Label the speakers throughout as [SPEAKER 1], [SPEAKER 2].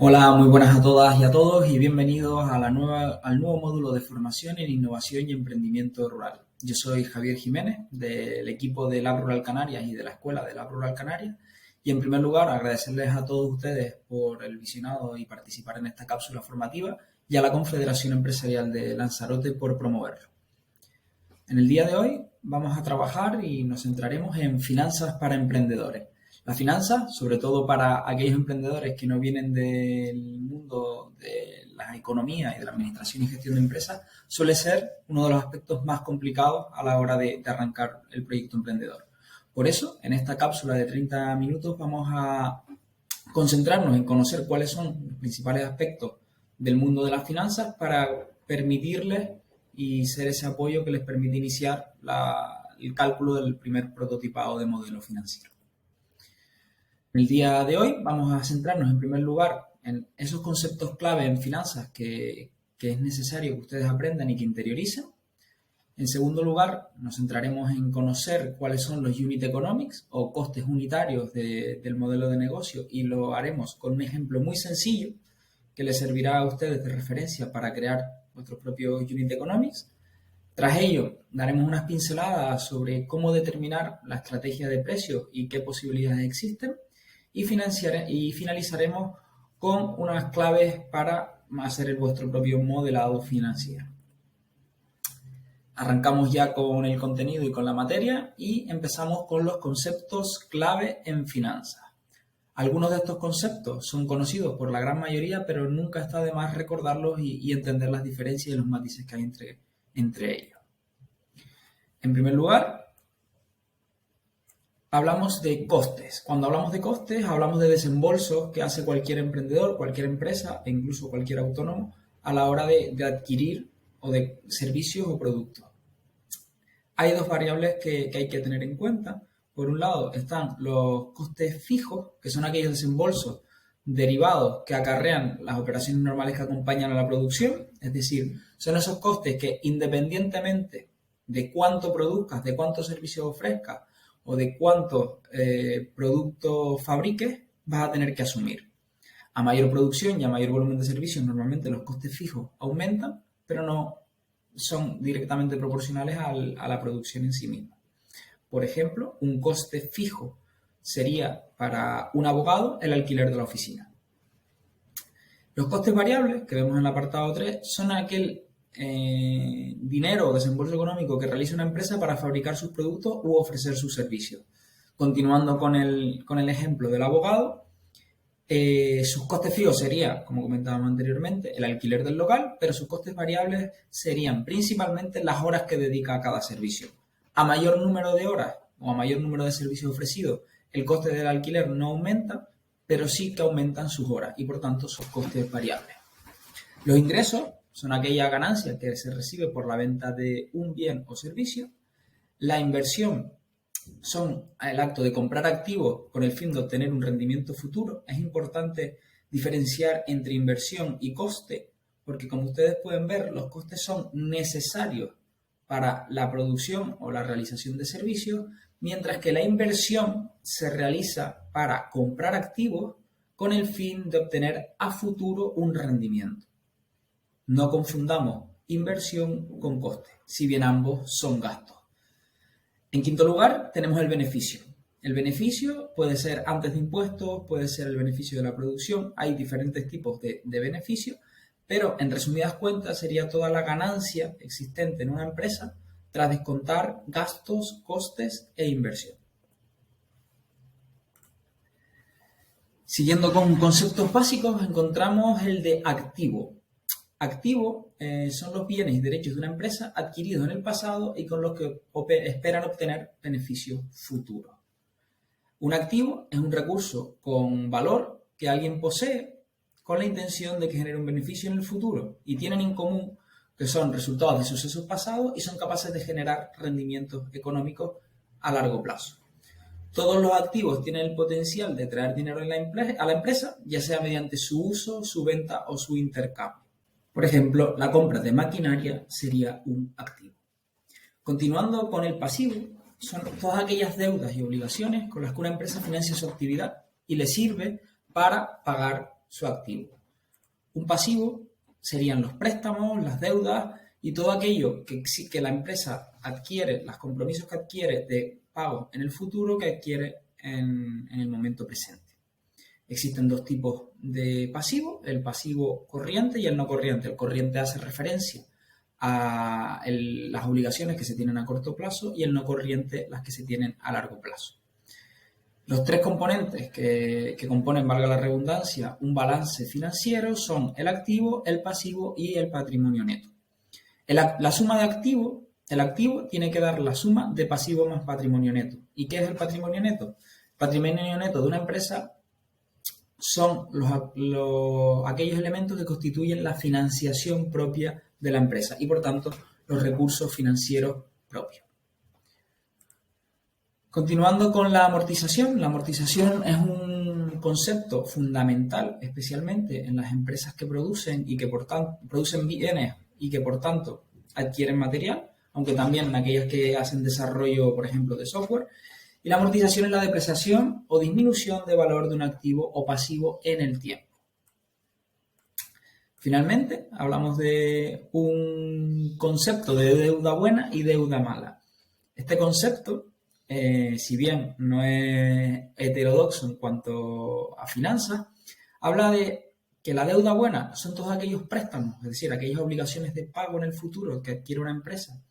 [SPEAKER 1] Hola, muy buenas a todas y a todos y bienvenidos a al nuevo módulo de formación en innovación y emprendimiento rural. Yo soy Javier Jiménez del equipo de Lab Rural Canarias y de la escuela de Lab Rural Canarias y en primer lugar agradecerles a todos ustedes por el visionado y participar en esta cápsula formativa y a la Confederación Empresarial de Lanzarote por promoverlo. En el día de hoy vamos a trabajar y nos centraremos en finanzas para emprendedores. La finanza, sobre todo para aquellos emprendedores que no vienen del mundo de la economía y de la administración y gestión de empresas, suele ser uno de los aspectos más complicados a la hora de arrancar el proyecto emprendedor. Por eso, en esta cápsula de 30 minutos vamos a concentrarnos en conocer cuáles son los principales aspectos del mundo de las finanzas para permitirles y ser ese apoyo que les permite iniciar el cálculo del primer prototipado de modelo financiero. En el día de hoy vamos a centrarnos en primer lugar en esos conceptos clave en finanzas que es necesario que ustedes aprendan y que interioricen. En segundo lugar, nos centraremos en conocer cuáles son los unit economics o costes unitarios del modelo de negocio y lo haremos con un ejemplo muy sencillo que les servirá a ustedes de referencia para crear vuestros propios unit economics. Tras ello, daremos unas pinceladas sobre cómo determinar la estrategia de precios y qué posibilidades existen y finalizaremos con unas claves para hacer vuestro propio modelado financiero. Arrancamos ya con el contenido y con la materia y empezamos con los conceptos clave en finanzas. Algunos de estos conceptos son conocidos por la gran mayoría, pero nunca está de más recordarlos y entender las diferencias y los matices que hay entre ellos. En primer lugar, hablamos de costes. Cuando hablamos de costes, hablamos de desembolsos que hace cualquier emprendedor, cualquier empresa e incluso cualquier autónomo a la hora de adquirir o de servicios o productos. Hay dos variables que hay que tener en cuenta. Por un lado están los costes fijos, que son aquellos desembolsos derivados que acarrean las operaciones normales que acompañan a la producción. Es decir, son esos costes que independientemente de cuánto produzcas, de cuántos servicios ofrezcas o de cuántos productos fabriques, vas a tener que asumir. A mayor producción y a mayor volumen de servicios, normalmente los costes fijos aumentan, pero no son directamente proporcionales a la producción en sí misma. Por ejemplo, un coste fijo sería para un abogado el alquiler de la oficina. Los costes variables que vemos en el apartado 3 son aquel dinero o desembolso económico que realiza una empresa para fabricar sus productos u ofrecer sus servicios. Continuando con el ejemplo del abogado, sus costes fijos serían, como comentábamos anteriormente, el alquiler del local, pero sus costes variables serían principalmente las horas que dedica a cada servicio. A mayor número de horas o a mayor número de servicios ofrecidos, el coste del alquiler no aumenta, pero sí que aumentan sus horas y por tanto sus costes variables. Los ingresos son aquella ganancia que se recibe por la venta de un bien o servicio. La inversión son el acto de comprar activos con el fin de obtener un rendimiento futuro. Es importante diferenciar entre inversión y coste, porque como ustedes pueden ver, los costes son necesarios para la producción o la realización de servicios, mientras que la inversión se realiza para comprar activos con el fin de obtener a futuro un rendimiento. No confundamos inversión con coste, si bien ambos son gastos. En quinto lugar, tenemos el beneficio. El beneficio puede ser antes de impuestos, puede ser el beneficio de la producción. Hay diferentes tipos de beneficio, pero en resumidas cuentas sería toda la ganancia existente en una empresa tras descontar gastos, costes e inversión. Siguiendo con conceptos básicos, encontramos el de activo. Activo son los bienes y derechos de una empresa adquiridos en el pasado y con los que esperan obtener beneficios futuros. Un activo es un recurso con valor que alguien posee con la intención de que genere un beneficio en el futuro y tienen en común que son resultados de sucesos pasados y son capaces de generar rendimientos económicos a largo plazo. Todos los activos tienen el potencial de traer dinero a la empresa, ya sea mediante su uso, su venta o su intercambio. Por ejemplo, la compra de maquinaria sería un activo. Continuando con el pasivo, son todas aquellas deudas y obligaciones con las que una empresa financia su actividad y le sirve para pagar su activo. Un pasivo serían los préstamos, las deudas y todo aquello que la empresa adquiere, los compromisos que adquiere de pago en el futuro que adquiere en el momento presente. Existen dos tipos de pasivo, el pasivo corriente y el no corriente. El corriente hace referencia a las obligaciones que se tienen a corto plazo y el no corriente las que se tienen a largo plazo. Los tres componentes que componen, valga la redundancia, un balance financiero son el activo, el pasivo y el patrimonio neto. La suma de activo, el activo tiene que dar la suma de pasivo más patrimonio neto. ¿Y qué es el patrimonio neto? El patrimonio neto de una empresa son aquellos elementos que constituyen la financiación propia de la empresa y, por tanto, los recursos financieros propios. Continuando con la amortización es un concepto fundamental, especialmente en las empresas que producen y que por tanto producen bienes y que por tanto adquieren material, aunque también en aquellas que hacen desarrollo, por ejemplo, de software. Y la amortización es la depreciación o disminución de valor de un activo o pasivo en el tiempo. Finalmente, hablamos de un concepto de deuda buena y deuda mala. Este concepto, si bien no es heterodoxo en cuanto a finanzas, habla de que la deuda buena son todos aquellos préstamos, es decir, aquellas obligaciones de pago en el futuro que adquiere una empresa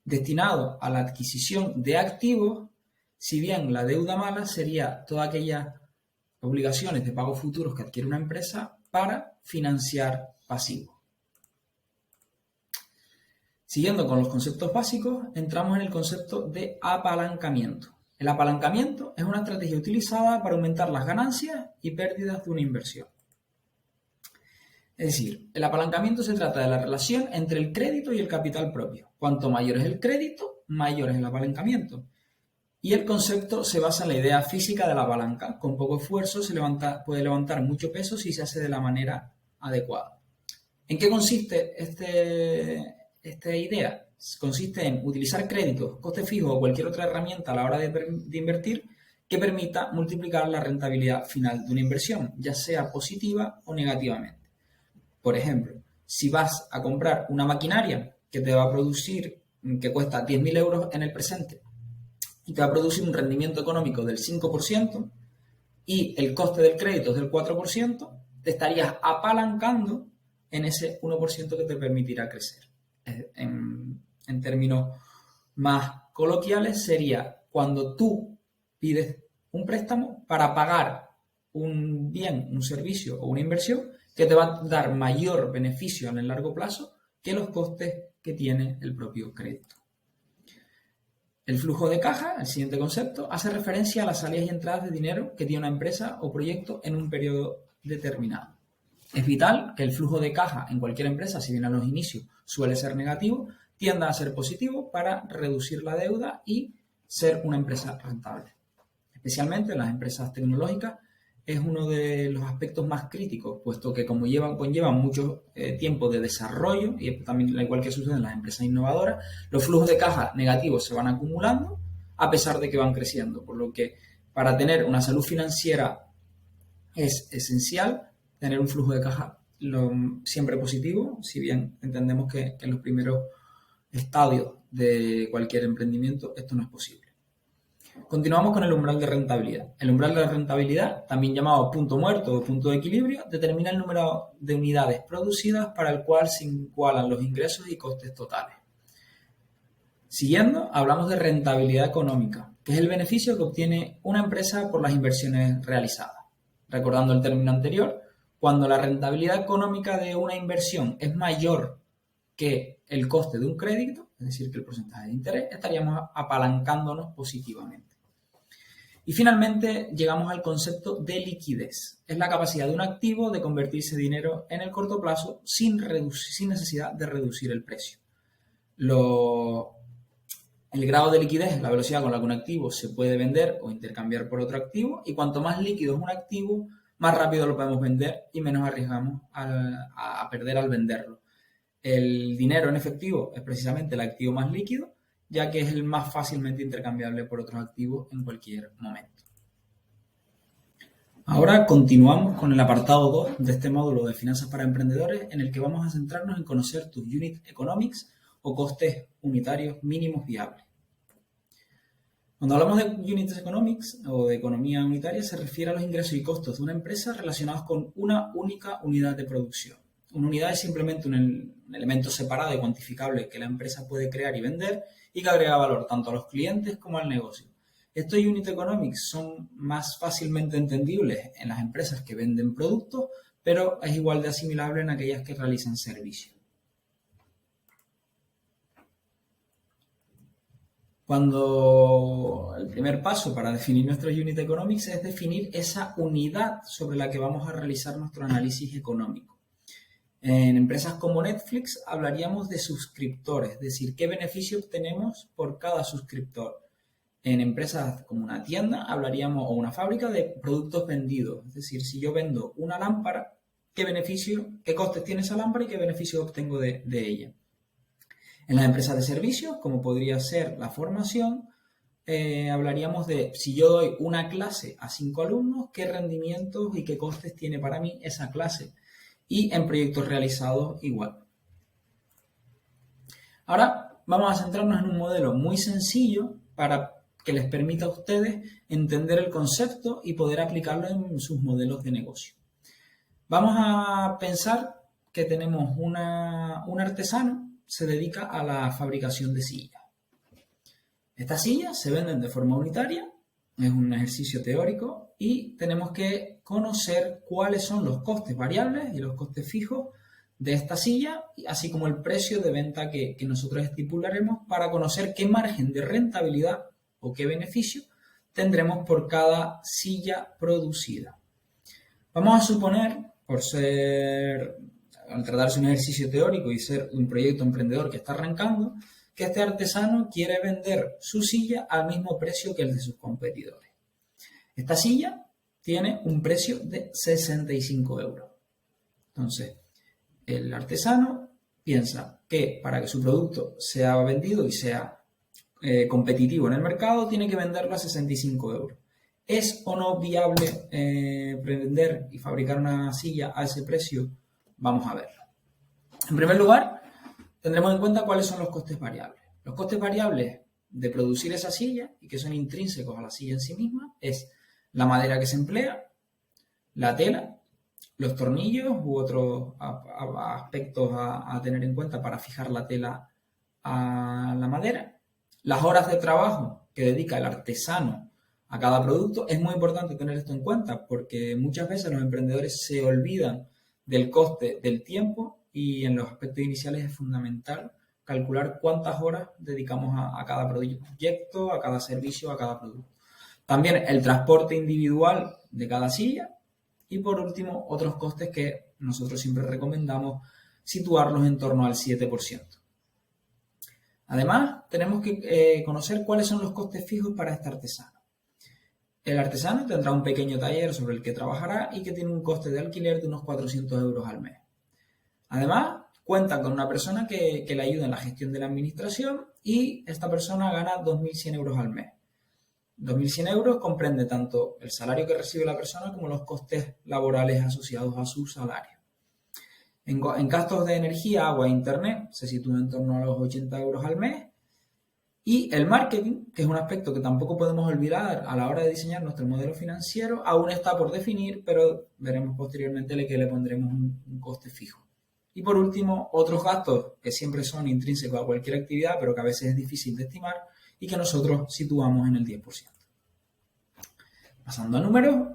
[SPEAKER 1] destinados a la adquisición de activos, si bien la deuda mala sería todas aquellas obligaciones de pago futuros que adquiere una empresa para financiar pasivos. Siguiendo con los conceptos básicos, entramos en el concepto de apalancamiento. El apalancamiento es una estrategia utilizada para aumentar las ganancias y pérdidas de una inversión. Es decir, el apalancamiento se trata de la relación entre el crédito y el capital propio. Cuanto mayor es el crédito, mayor es el apalancamiento. Y el concepto se basa en la idea física de la palanca. Con poco esfuerzo puede levantar mucho peso si se hace de la manera adecuada. ¿En qué consiste esta idea? Consiste en utilizar créditos, coste fijo o cualquier otra herramienta a la hora de invertir que permita multiplicar la rentabilidad final de una inversión, ya sea positiva o negativamente. Por ejemplo, si vas a comprar una maquinaria que te va a producir, que cuesta 10.000 euros en el presente, y te va a producir un rendimiento económico del 5% y el coste del crédito es del 4%, te estarías apalancando en ese 1% que te permitirá crecer. En términos más coloquiales sería cuando tú pides un préstamo para pagar un bien, un servicio o una inversión que te va a dar mayor beneficio en el largo plazo que los costes que tiene el propio crédito. El flujo de caja, el siguiente concepto, hace referencia a las salidas y entradas de dinero que tiene una empresa o proyecto en un periodo determinado. Es vital que el flujo de caja en cualquier empresa, si bien a los inicios suele ser negativo, tienda a ser positivo para reducir la deuda y ser una empresa rentable. Especialmente en las empresas tecnológicas es uno de los aspectos más críticos, puesto que conllevan mucho tiempo de desarrollo, y también igual que sucede en las empresas innovadoras, los flujos de caja negativos se van acumulando a pesar de que van creciendo, por lo que para tener una salud financiera es esencial tener un flujo de caja siempre positivo, si bien entendemos que en los primeros estadios de cualquier emprendimiento esto no es posible. Continuamos con el umbral de rentabilidad. El umbral de rentabilidad, también llamado punto muerto o punto de equilibrio, determina el número de unidades producidas para el cual se igualan los ingresos y costes totales. Siguiendo, hablamos de rentabilidad económica, que es el beneficio que obtiene una empresa por las inversiones realizadas. Recordando el término anterior, cuando la rentabilidad económica de una inversión es mayor que el coste de un crédito, es decir, que el porcentaje de interés, estaríamos apalancándonos positivamente. Y finalmente llegamos al concepto de liquidez. Es la capacidad de un activo de convertirse dinero en el corto plazo sin necesidad de reducir el precio. El grado de liquidez es la velocidad con la que un activo se puede vender o intercambiar por otro activo, y cuanto más líquido es un activo, más rápido lo podemos vender y menos arriesgamos a perder al venderlo. El dinero en efectivo es precisamente el activo más líquido, ya que es el más fácilmente intercambiable por otros activos en cualquier momento. Ahora continuamos con el apartado 2 de este módulo de finanzas para emprendedores, en el que vamos a centrarnos en conocer tus unit economics o costes unitarios mínimos viables. Cuando hablamos de unit economics o de economía unitaria, se refiere a los ingresos y costos de una empresa relacionados con una única unidad de producción. Una unidad es simplemente un elemento separado y cuantificable que la empresa puede crear y vender y que agrega valor tanto a los clientes como al negocio. Estos unit economics son más fácilmente entendibles en las empresas que venden productos, pero es igual de asimilable en aquellas que realizan servicios. Cuando el primer paso para definir nuestros unit economics es definir esa unidad sobre la que vamos a realizar nuestro análisis económico. En empresas como Netflix hablaríamos de suscriptores, es decir, qué beneficio obtenemos por cada suscriptor. En empresas como una tienda hablaríamos, o una fábrica, de productos vendidos, es decir, si yo vendo una lámpara, qué costes tiene esa lámpara y qué beneficio obtengo de ella. En las empresas de servicios, como podría ser la formación, hablaríamos de si yo doy una clase a 5 alumnos, qué rendimientos y qué costes tiene para mí esa clase. Y en proyectos realizados igual. Ahora vamos a centrarnos en un modelo muy sencillo para que les permita a ustedes entender el concepto y poder aplicarlo en sus modelos de negocio. Vamos a pensar que tenemos un artesano que se dedica a la fabricación de sillas. Estas sillas se venden de forma unitaria, es un ejercicio teórico y tenemos que conocer cuáles son los costes variables y los costes fijos de esta silla, así como el precio de venta que nosotros estipularemos para conocer qué margen de rentabilidad o qué beneficio tendremos por cada silla producida. Vamos a suponer, al tratarse de un ejercicio teórico y ser un proyecto emprendedor que está arrancando, que este artesano quiere vender su silla al mismo precio que el de sus competidores. Esta silla tiene un precio de 65 euros. Entonces, el artesano piensa que para que su producto sea vendido y sea competitivo en el mercado, tiene que venderlo a 65 euros. ¿Es o no viable vender y fabricar una silla a ese precio? Vamos a verlo. En primer lugar, tendremos en cuenta cuáles son los costes variables. Los costes variables de producir esa silla y que son intrínsecos a la silla en sí misma es la madera que se emplea, la tela, los tornillos u otros aspectos a tener en cuenta para fijar la tela a la madera, las horas de trabajo que dedica el artesano a cada producto. Es muy importante tener esto en cuenta porque muchas veces los emprendedores se olvidan del coste del tiempo y en los aspectos iniciales es fundamental calcular cuántas horas dedicamos a cada proyecto, a cada servicio, a cada producto. También el transporte individual de cada silla y por último otros costes que nosotros siempre recomendamos situarlos en torno al 7%. Además, tenemos que conocer cuáles son los costes fijos para este artesano. El artesano tendrá un pequeño taller sobre el que trabajará y que tiene un coste de alquiler de unos 400 euros al mes. Además, cuenta con una persona que le ayuda en la gestión de la administración y esta persona gana 2.100 euros al mes. 2.100 euros comprende tanto el salario que recibe la persona como los costes laborales asociados a su salario. En gastos de energía, agua e internet se sitúa en torno a los 80 euros al mes. Y el marketing, que es un aspecto que tampoco podemos olvidar a la hora de diseñar nuestro modelo financiero, aún está por definir, pero veremos posteriormente que le pondremos un coste fijo. Y por último, otros gastos que siempre son intrínsecos a cualquier actividad, pero que a veces es difícil de estimar y que nosotros situamos en el 10%. Pasando a números,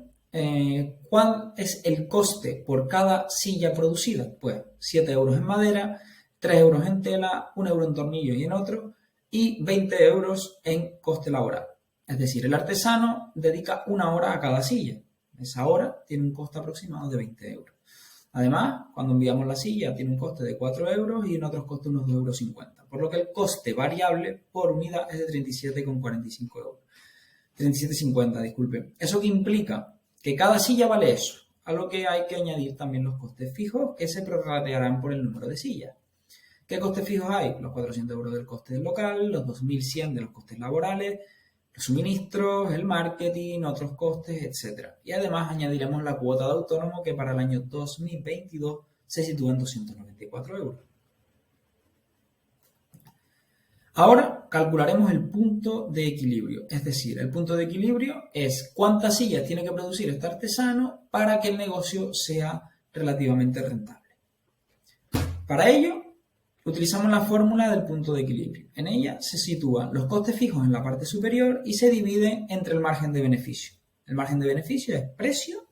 [SPEAKER 1] ¿cuál es el coste por cada silla producida? Pues 7 euros en madera, 3 euros en tela, 1 euro en tornillos y en otro, y 20 euros en coste laboral. Es decir, el artesano dedica 1 hora a cada silla. Esa hora tiene un coste aproximado de 20 euros. Además, cuando enviamos la silla tiene un coste de 4 euros y en otros costes unos 2,50 euros. Por lo que el coste variable por unidad es de 37,45 euros. 37,50, disculpe. ¿Eso qué implica? Que cada silla vale eso, a lo que hay que añadir también los costes fijos que se prorratearán por el número de sillas. ¿Qué costes fijos hay? Los 400 euros del coste del local, los 2.100 de los costes laborales, suministros, el marketing, otros costes, etc. Y además añadiremos la cuota de autónomo que para el año 2022 se sitúa en 294 euros. Ahora calcularemos el punto de equilibrio, es decir, el punto de equilibrio es cuántas sillas tiene que producir este artesano para que el negocio sea relativamente rentable. Para ello, utilizamos la fórmula del punto de equilibrio. En ella se sitúan los costes fijos en la parte superior y se divide entre el margen de beneficio. El margen de beneficio es precio,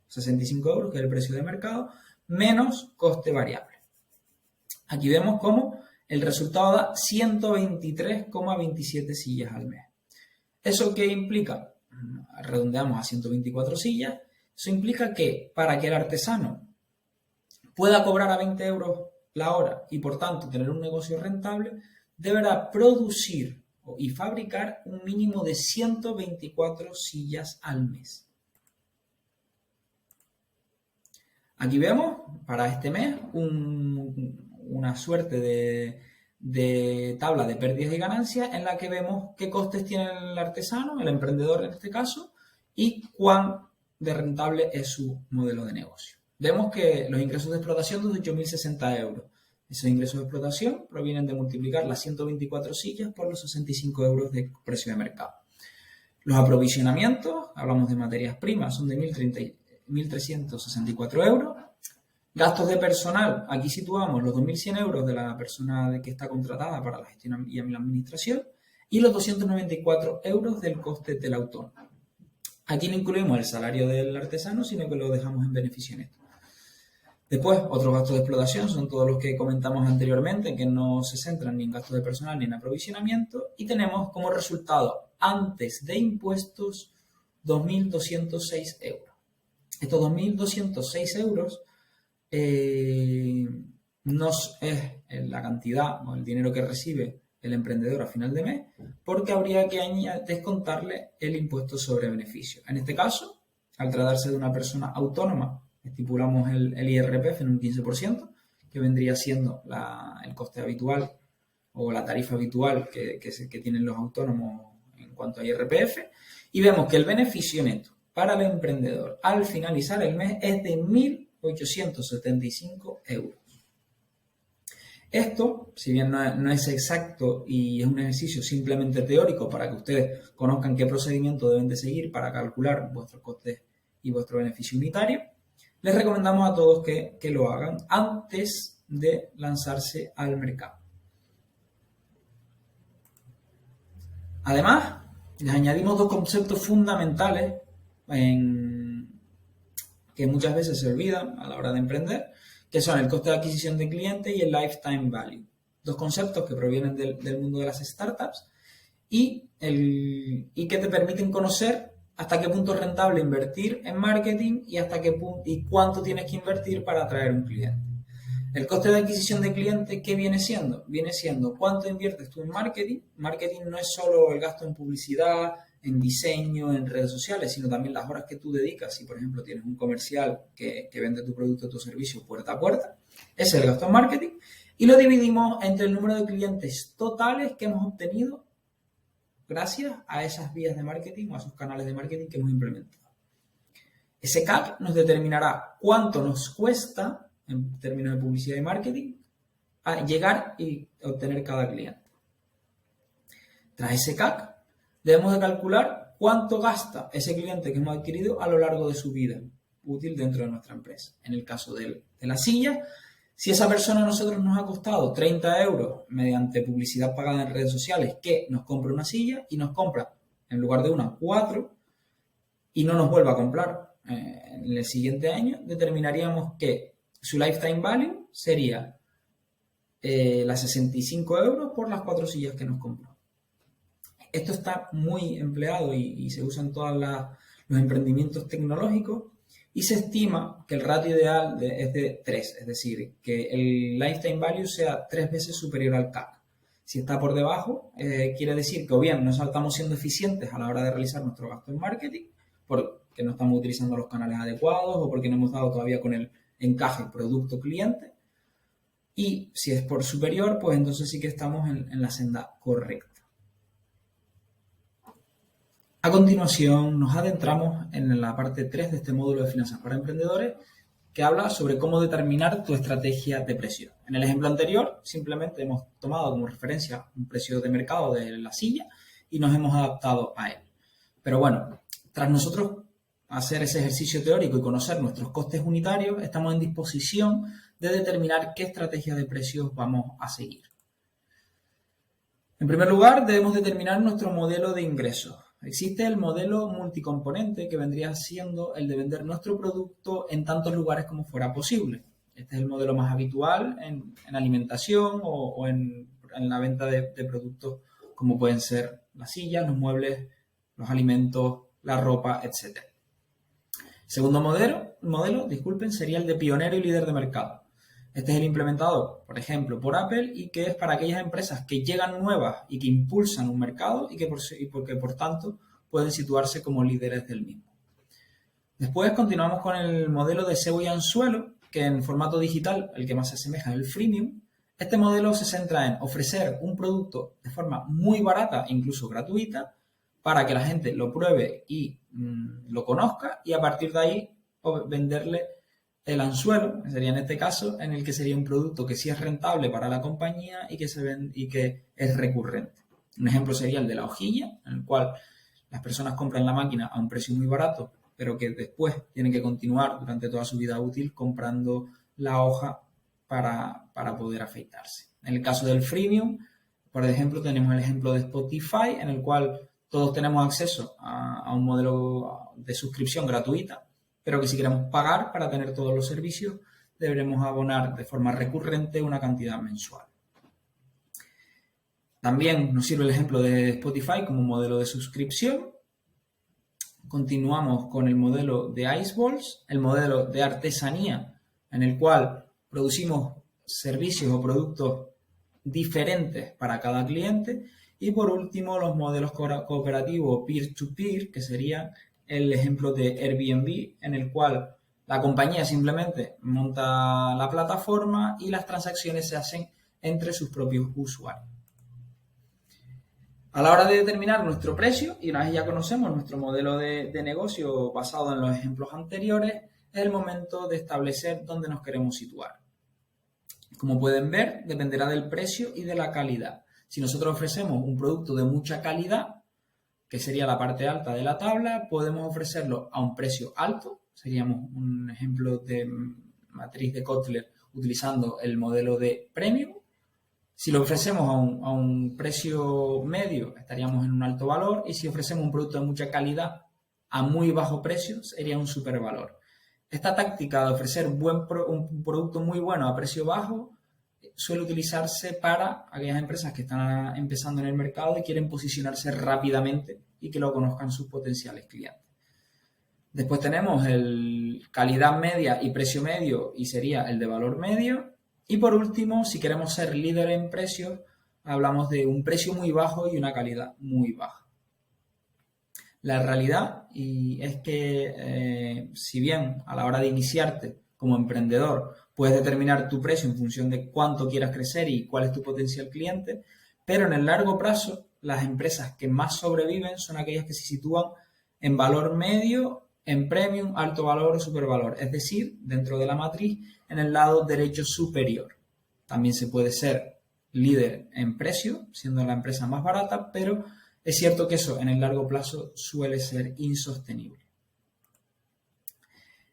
[SPEAKER 1] 65 euros, que es el precio de mercado, menos coste variable. Aquí vemos cómo el resultado da 123,27 sillas al mes. ¿Eso qué implica? Redondeamos a 124 sillas. Eso implica que para que el artesano pueda cobrar a 20 euros la hora y por tanto tener un negocio rentable, deberá producir y fabricar un mínimo de 124 sillas al mes. Aquí vemos para este mes una suerte de tabla de pérdidas y ganancias en la que vemos qué costes tiene el artesano, el emprendedor en este caso, y cuán de rentable es su modelo de negocio. Vemos que los ingresos de explotación son de 8.060 euros. Esos ingresos de explotación provienen de multiplicar las 124 sillas por los 65 euros de precio de mercado. Los aprovisionamientos, hablamos de materias primas, son de 1.364 euros. Gastos de personal, aquí situamos los 2.100 euros de la persona que está contratada para la gestión y la administración y los 294 euros del coste del autónomo. Aquí no incluimos el salario del artesano, sino que lo dejamos en beneficio neto. Después, otros gastos de explotación son todos los que comentamos anteriormente, que no se centran ni en gastos de personal ni en aprovisionamiento, y tenemos como resultado, antes de impuestos, 2.206 euros. Estos 2.206 euros no es la cantidad o el dinero que recibe el emprendedor a final de mes, porque habría que descontarle el impuesto sobre beneficio. En este caso, al tratarse de una persona autónoma, estipulamos el IRPF en un 15%, que vendría siendo el coste habitual o la tarifa habitual que tienen los autónomos en cuanto a IRPF, y vemos que el beneficio neto para el emprendedor al finalizar el mes es de 1.875 euros. Esto, si bien no es exacto y es un ejercicio simplemente teórico para que ustedes conozcan qué procedimiento deben de seguir para calcular vuestros costes y vuestro beneficio unitario, les recomendamos a todos que lo hagan antes de lanzarse al mercado. Además, les añadimos dos conceptos fundamentales que muchas veces se olvidan a la hora de emprender, que son el coste de adquisición de cliente y el lifetime value. Dos conceptos que provienen del mundo de las startups y que te permiten conocer hasta qué punto es rentable invertir en marketing y hasta qué punto y cuánto tienes que invertir para atraer un cliente. El coste de adquisición de cliente, ¿qué viene siendo? Viene siendo cuánto inviertes tú en marketing. Marketing no es solo el gasto en publicidad, en diseño, en redes sociales, sino también las horas que tú dedicas. Si, por ejemplo, tienes un comercial que vende tu producto o tu servicio puerta a puerta, ese es el gasto en marketing. Y lo dividimos entre el número de clientes totales que hemos obtenido gracias a esas vías de marketing o a esos canales de marketing que hemos implementado. Ese CAC nos determinará cuánto nos cuesta, en términos de publicidad y marketing, a llegar y obtener cada cliente. Tras ese CAC, debemos de calcular cuánto gasta ese cliente que hemos adquirido a lo largo de su vida útil dentro de nuestra empresa. En el caso de la silla, si esa persona a nosotros nos ha costado 30 euros mediante publicidad pagada en redes sociales, que nos compra una silla y nos compra, en lugar de una, 4 y no nos vuelva a comprar en el siguiente año, determinaríamos que su lifetime value sería las 65 euros por las 4 sillas que nos compró. Esto está muy empleado y se usa en todos los emprendimientos tecnológicos y se estima que el ratio ideal es de 3, es decir, que el lifetime value sea 3 veces superior al CAC. Si está por debajo, quiere decir que o bien no estamos siendo eficientes a la hora de realizar nuestro gasto en marketing, porque no estamos utilizando los canales adecuados o porque no hemos dado todavía con el encaje producto-cliente. Y si es por superior, pues entonces sí que estamos en la senda correcta. A continuación, nos adentramos en la parte 3 de este módulo de finanzas para emprendedores, que habla sobre cómo determinar tu estrategia de precio. En el ejemplo anterior, simplemente hemos tomado como referencia un precio de mercado de la silla y nos hemos adaptado a él. Pero bueno, tras nosotros hacer ese ejercicio teórico y conocer nuestros costes unitarios, estamos en disposición de determinar qué estrategia de precios vamos a seguir. En primer lugar, debemos determinar nuestro modelo de ingresos. Existe el modelo multicomponente, que vendría siendo el de vender nuestro producto en tantos lugares como fuera posible. Este es el modelo más habitual en alimentación o en la venta de productos como pueden ser las sillas, los muebles, los alimentos, la ropa, etc. Segundo modelo, sería el de pionero y líder de mercado. Este es el implementado, por ejemplo, por Apple, y que es para aquellas empresas que llegan nuevas y que impulsan un mercado y que por tanto pueden situarse como líderes del mismo. Después continuamos con el modelo de cebo y anzuelo, que en formato digital el que más se asemeja es el freemium. Este modelo se centra en ofrecer un producto de forma muy barata, incluso gratuita, para que la gente lo pruebe y lo conozca, y a partir de ahí venderle el anzuelo, que sería en este caso, en el que sería un producto que sí es rentable para la compañía y que es recurrente. Un ejemplo sería el de la hojilla, en el cual las personas compran la máquina a un precio muy barato, pero que después tienen que continuar durante toda su vida útil comprando la hoja para poder afeitarse. En el caso del freemium, por ejemplo, tenemos el ejemplo de Spotify, en el cual todos tenemos acceso a un modelo de suscripción gratuita, pero que si queremos pagar para tener todos los servicios, deberemos abonar de forma recurrente una cantidad mensual. También nos sirve el ejemplo de Spotify como modelo de suscripción. Continuamos con el modelo de Iceballs, el modelo de artesanía, en el cual producimos servicios o productos diferentes para cada cliente. Y por último, los modelos cooperativos peer-to-peer, que sería el ejemplo de Airbnb, en el cual la compañía simplemente monta la plataforma y las transacciones se hacen entre sus propios usuarios. A la hora de determinar nuestro precio, y una vez ya conocemos nuestro modelo de negocio basado en los ejemplos anteriores, es el momento de establecer dónde nos queremos situar. Como pueden ver, dependerá del precio y de la calidad. Si nosotros ofrecemos un producto de mucha calidad, que sería la parte alta de la tabla, podemos ofrecerlo a un precio alto. Seríamos un ejemplo de matriz de Kotler utilizando el modelo de premium. Si lo ofrecemos a un precio medio, estaríamos en un alto valor, y si ofrecemos un producto de mucha calidad a muy bajo precio, sería un supervalor. Esta táctica de ofrecer un producto muy bueno a precio bajo suele utilizarse para aquellas empresas que están empezando en el mercado y quieren posicionarse rápidamente y que lo conozcan sus potenciales clientes. Después tenemos el calidad media y precio medio, y sería el de valor medio. Y por último, si queremos ser líder en precios, hablamos de un precio muy bajo y una calidad muy baja. La realidad es que si bien a la hora de iniciarte como emprendedor puedes determinar tu precio en función de cuánto quieras crecer y cuál es tu potencial cliente, pero en el largo plazo las empresas que más sobreviven son aquellas que se sitúan en valor medio, en premium, alto valor o supervalor, es decir, dentro de la matriz, en el lado derecho superior. También se puede ser líder en precio, siendo la empresa más barata, pero es cierto que eso en el largo plazo suele ser insostenible.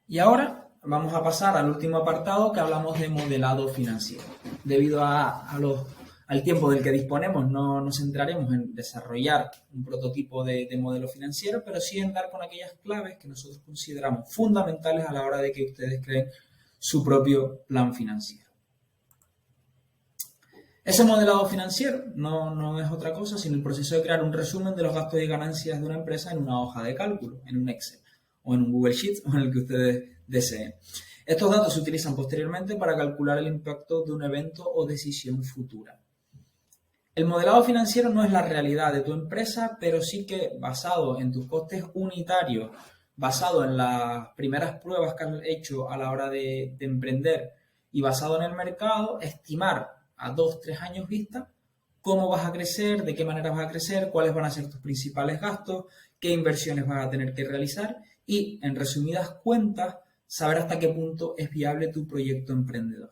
[SPEAKER 1] Y ahora vamos a pasar al último apartado, que hablamos de modelado financiero. Debido al tiempo del que disponemos, no nos centraremos en desarrollar un prototipo de modelo financiero, pero sí en dar con aquellas claves que nosotros consideramos fundamentales a la hora de que ustedes creen su propio plan financiero. Ese modelado financiero no es otra cosa sino el proceso de crear un resumen de los gastos y ganancias de una empresa en una hoja de cálculo, en un Excel o en un Google Sheets o en el que ustedes deseen. Estos datos se utilizan posteriormente para calcular el impacto de un evento o decisión futura. El modelado financiero no es la realidad de tu empresa, pero sí que, basado en tus costes unitarios, basado en las primeras pruebas que has hecho a la hora de emprender y basado en el mercado, estimar a 2-3 años vista cómo vas a crecer, de qué manera vas a crecer, cuáles van a ser tus principales gastos, qué inversiones vas a tener que realizar y, en resumidas cuentas, saber hasta qué punto es viable tu proyecto emprendedor.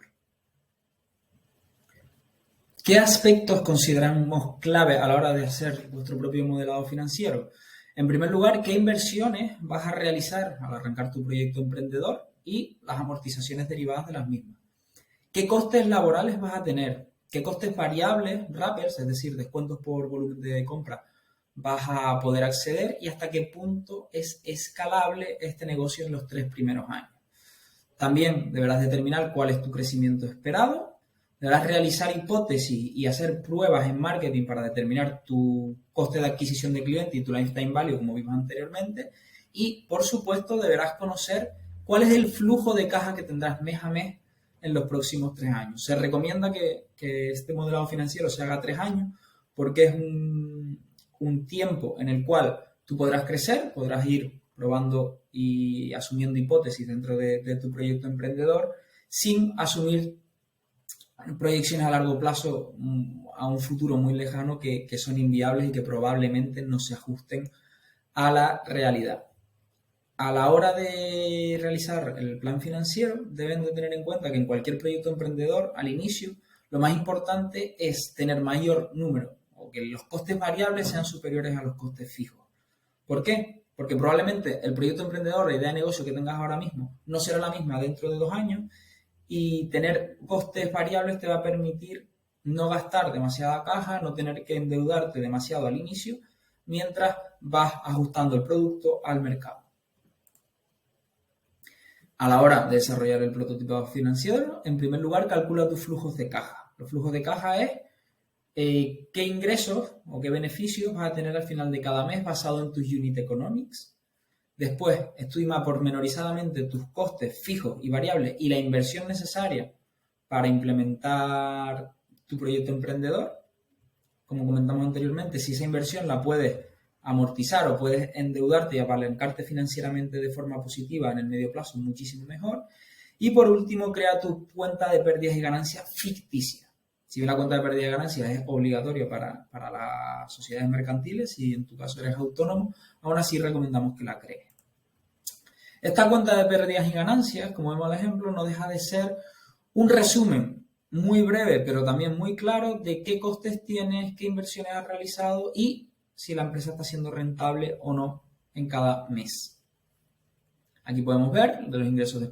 [SPEAKER 1] ¿Qué aspectos consideramos clave a la hora de hacer vuestro propio modelado financiero? En primer lugar, ¿qué inversiones vas a realizar al arrancar tu proyecto emprendedor y las amortizaciones derivadas de las mismas? ¿Qué costes laborales vas a tener? ¿Qué costes variables, wrappers, es decir, descuentos por volumen de compra, vas a poder acceder? ¿Y hasta qué punto es escalable este negocio en los 3 primeros años? También deberás determinar cuál es tu crecimiento esperado. Deberás realizar hipótesis y hacer pruebas en marketing para determinar tu coste de adquisición de cliente y tu lifetime value, como vimos anteriormente. Y, por supuesto, deberás conocer cuál es el flujo de caja que tendrás mes a mes en los próximos 3 años. Se recomienda que este modelado financiero se haga a 3 años porque es un tiempo en el cual tú podrás crecer, podrás ir probando y asumiendo hipótesis dentro de tu proyecto emprendedor sin asumir proyecciones a largo plazo a un futuro muy lejano que son inviables y que probablemente no se ajusten a la realidad. A la hora de realizar el plan financiero, deben de tener en cuenta que en cualquier proyecto emprendedor, al inicio, lo más importante es tener mayor número o que los costes variables sean superiores a los costes fijos. ¿Por qué? Porque probablemente el proyecto emprendedor, la idea de negocio que tengas ahora mismo, no será la misma dentro de 2 años y tener costes variables te va a permitir no gastar demasiada caja, no tener que endeudarte demasiado al inicio, mientras vas ajustando el producto al mercado. A la hora de desarrollar el prototipo financiero, en primer lugar, calcula tus flujos de caja. Los flujos de caja es qué ingresos o qué beneficios vas a tener al final de cada mes basado en tus unit economics. Después, estudia pormenorizadamente tus costes fijos y variables y la inversión necesaria para implementar tu proyecto emprendedor. Como comentamos anteriormente, si esa inversión la puedes amortizar o puedes endeudarte y apalancarte financieramente de forma positiva en el medio plazo, muchísimo mejor. Y por último, crea tu cuenta de pérdidas y ganancias ficticia. Si bien la cuenta de pérdidas y ganancias es obligatoria para las sociedades mercantiles, si en tu caso eres autónomo, aún así recomendamos que la crees. Esta cuenta de pérdidas y ganancias, como vemos al ejemplo, no deja de ser un resumen muy breve, pero también muy claro de qué costes tienes, qué inversiones has realizado y si la empresa está siendo rentable o no en cada mes. Aquí podemos ver de los ingresos de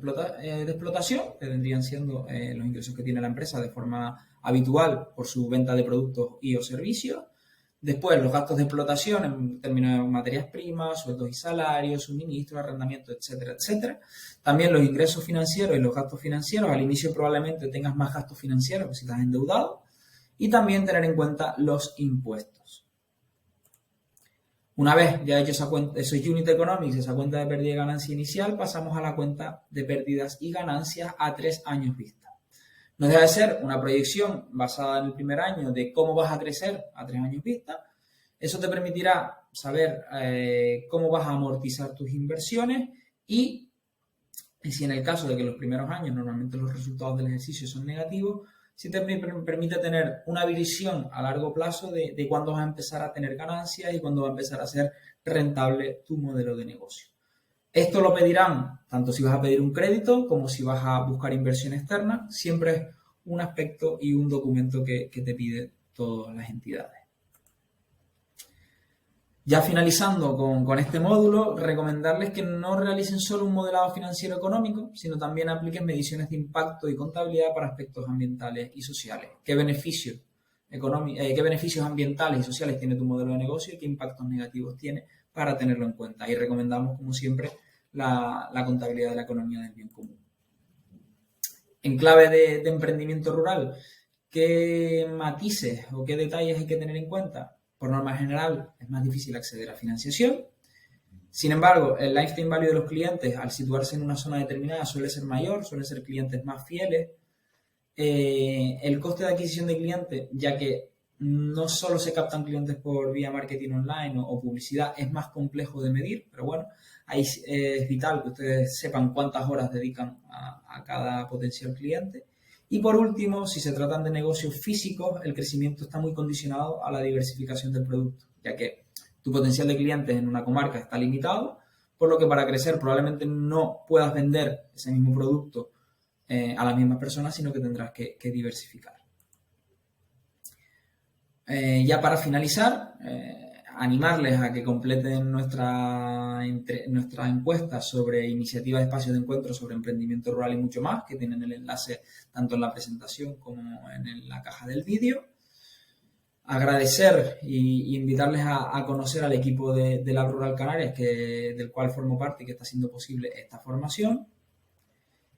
[SPEAKER 1] explotación, que vendrían siendo los ingresos que tiene la empresa de forma habitual por su venta de productos y o servicios. Después, los gastos de explotación en términos de materias primas, sueldos y salarios, suministros, arrendamiento, etcétera, etcétera. También los ingresos financieros y los gastos financieros. Al inicio probablemente tengas más gastos financieros que si estás endeudado. Y también tener en cuenta los impuestos. Una vez ya hecho esos unit economics, esa cuenta de pérdida y ganancia inicial, pasamos a la cuenta de pérdidas y ganancias a 3 años vista. No deja de ser una proyección basada en el primer año de cómo vas a crecer a 3 años vista. Eso te permitirá saber cómo vas a amortizar tus inversiones y si en el caso de que los primeros años normalmente los resultados del ejercicio son negativos, sí te permite tener una visión a largo plazo de cuándo vas a empezar a tener ganancias y cuándo va a empezar a ser rentable tu modelo de negocio. Esto lo pedirán tanto si vas a pedir un crédito como si vas a buscar inversión externa. Siempre es un aspecto y un documento que te pide todas las entidades. Ya finalizando con este módulo, recomendarles que no realicen solo un modelado financiero económico, sino también apliquen mediciones de impacto y contabilidad para aspectos ambientales y sociales. ¿Qué beneficios ambientales y sociales tiene tu modelo de negocio y qué impactos negativos tiene para tenerlo en cuenta? Y recomendamos, como siempre, la contabilidad de la economía del bien común. En clave de emprendimiento rural, ¿qué matices o qué detalles hay que tener en cuenta? Por norma general, es más difícil acceder a financiación. Sin embargo, el lifetime value de los clientes, al situarse en una zona determinada, suele ser mayor, suelen ser clientes más fieles. El coste de adquisición de clientes, ya que no solo se captan clientes por vía marketing online o publicidad, es más complejo de medir, pero bueno, ahí es vital que ustedes sepan cuántas horas dedican a cada potencial cliente. Y por último, si se tratan de negocios físicos, el crecimiento está muy condicionado a la diversificación del producto, ya que tu potencial de clientes en una comarca está limitado, por lo que para crecer probablemente no puedas vender ese mismo producto a las mismas personas, sino que tendrás que diversificar. Ya para finalizar, animarles a que completen nuestra encuesta sobre iniciativas de espacios de encuentro sobre emprendimiento rural y mucho más, que tienen el enlace tanto en la presentación como en la caja del vídeo. Agradecer y invitarles a conocer al equipo de Lab Rural Canarias, del cual formo parte y que está haciendo posible esta formación.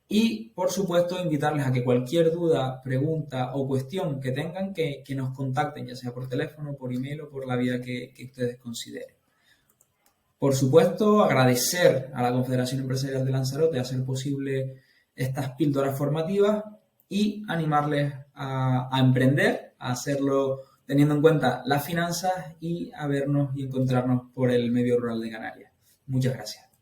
[SPEAKER 1] Y, por supuesto, invitarles a que cualquier duda, pregunta o cuestión que tengan, que nos contacten, ya sea por teléfono, por email o por la vía que ustedes consideren. Por supuesto, agradecer a la Confederación Empresarial de Lanzarote a hacer posible estas píldoras formativas y animarles a emprender, a hacerlo teniendo en cuenta las finanzas y a vernos y encontrarnos por el medio rural de Canarias. Muchas gracias.